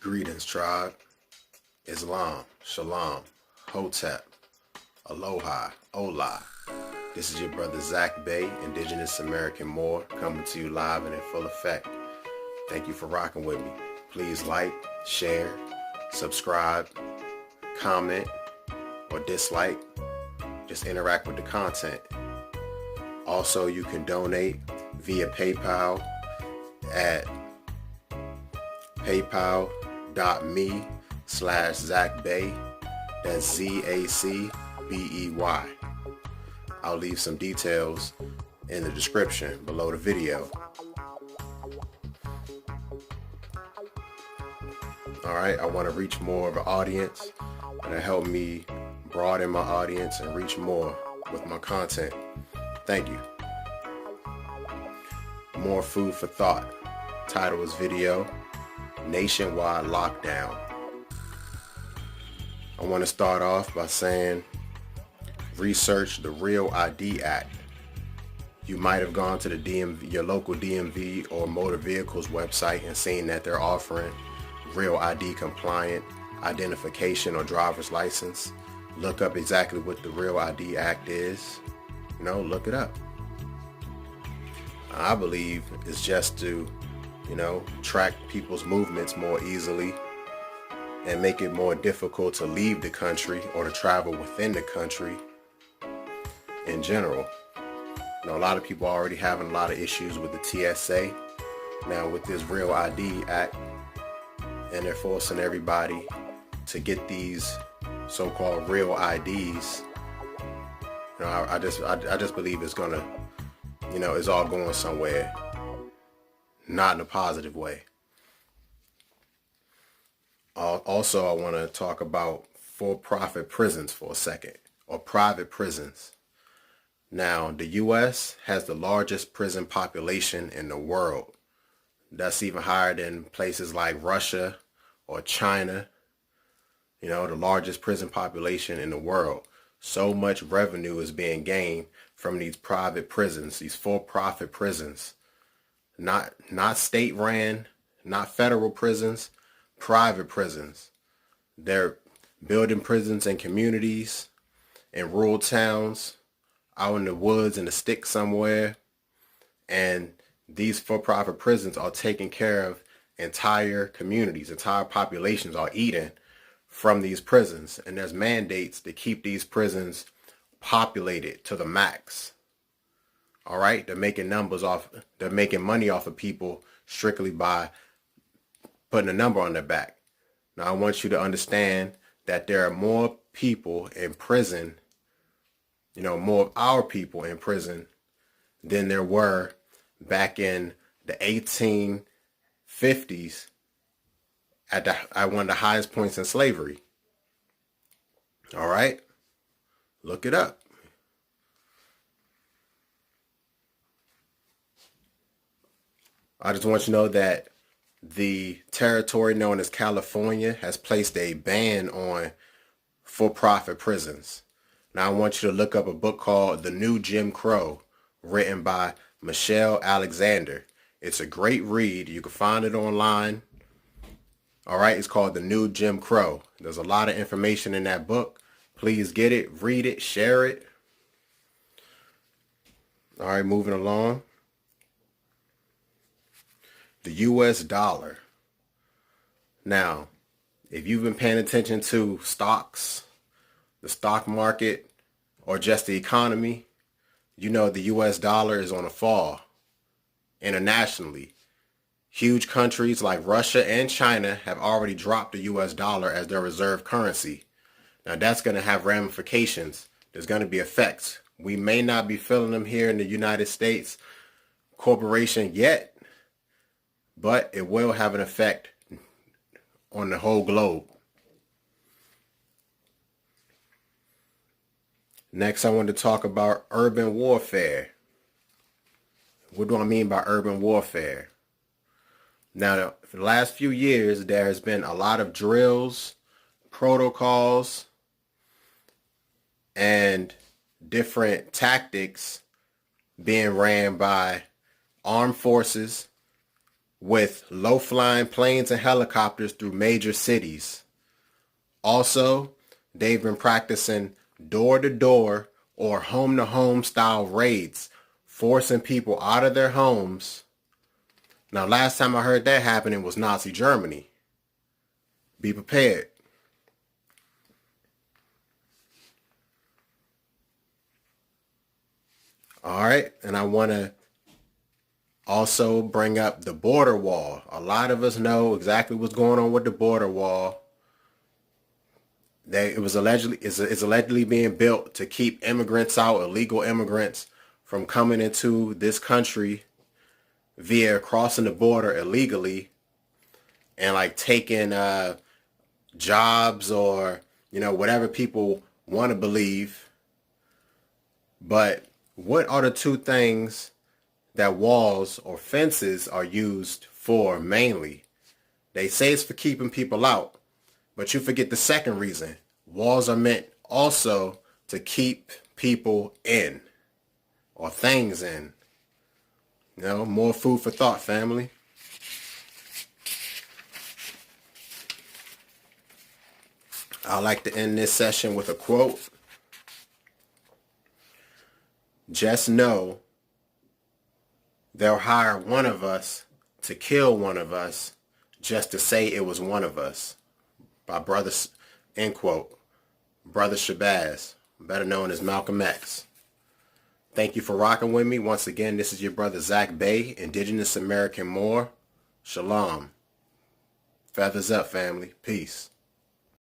Greetings, tribe. Islam, Shalom, Hotep, Aloha, Ola. This is your brother Zach Bay, Indigenous American Moor, coming to you live and in full effect. Thank you for rocking with me. Please like, share, subscribe, comment, or dislike. Just interact with the content. Also, you can donate via PayPal at paypal.me/ZachBay. That's ZACBEY. I'll leave some details in the description below the video. Alright, I want to reach more of an audience, and to help me broaden my audience and reach more with my content. Thank you. More food for thought. Title is video, Nationwide Lockdown. I want to start off by saying, research the Real ID Act. You might have gone to the DMV, your local DMV or motor vehicles website, and seen that they're offering Real ID compliant identification or driver's license. Look up exactly what the Real ID Act is. Look it up. I believe it's just to, track people's movements more easily and make it more difficult to leave the country or to travel within the country in general. A lot of people are already having a lot of issues with the TSA. Now with this Real ID Act, and they're forcing everybody to get these so-called real IDs. I just believe it's gonna, it's all going somewhere, not in a positive way. Also, I want to talk about for-profit prisons for a second, or private prisons. Now, the U.S. has the largest prison population in the world. That's even higher than places like Russia or China. The largest prison population in the world. So much revenue is being gained from these private prisons, these for-profit prisons. Not state-ran, not federal prisons, private prisons. They're building prisons in communities, in rural towns, out in the woods, in the sticks somewhere. And these for-profit prisons are taking care of entire communities, entire populations are eating from these prisons. And there's mandates to keep these prisons populated to the max. All right, they're making money off of people strictly by putting a number on their back. Now, I want you to understand that there are more people in prison, more of our people in prison than there were back in the 1850s at one of the highest points in slavery. All right, look it up. I just want you to know that the territory known as California has placed a ban on for-profit prisons. Now, I want you to look up a book called The New Jim Crow, written by Michelle Alexander. It's a great read. You can find it online. All right, it's called The New Jim Crow. There's a lot of information in that book. Please get it, read it, share it. All right, moving along. The U.S. dollar. Now, if you've been paying attention to stocks, the stock market, or just the economy, the U.S. dollar is on a fall internationally. Huge countries like Russia and China have already dropped the U.S. dollar as their reserve currency. Now, that's going to have ramifications. There's going to be effects. We may not be feeling them here in the United States corporation yet, but it will have an effect on the whole globe. Next, I want to talk about urban warfare. What do I mean by urban warfare? Now, for the last few years, there has been a lot of drills, protocols, and different tactics being ran by armed forces with low-flying planes and helicopters through major cities. Also, they've been practicing door-to-door or home-to-home style raids, forcing people out of their homes. Now, last time I heard that happening was Nazi Germany. Be prepared. All right, and I want to also bring up the border wall. A lot of us know exactly what's going on with the border wall. It's allegedly being built to keep immigrants out, illegal immigrants, from coming into this country via crossing the border illegally and like taking jobs or, whatever people want to believe. But what are the two things that walls or fences are used for mainly? They say it's for keeping people out, but you forget the second reason. Walls are meant also to keep people in or things in. More food for thought, family. I like to end this session with a quote. Just know they'll hire one of us to kill one of us just to say it was one of us. By Brother, end quote. Brother Shabazz, better known as Malcolm X. Thank you for rocking with me. Once again, this is your brother Zach Bay, Indigenous American Moor. Shalom. Feathers up, family. Peace.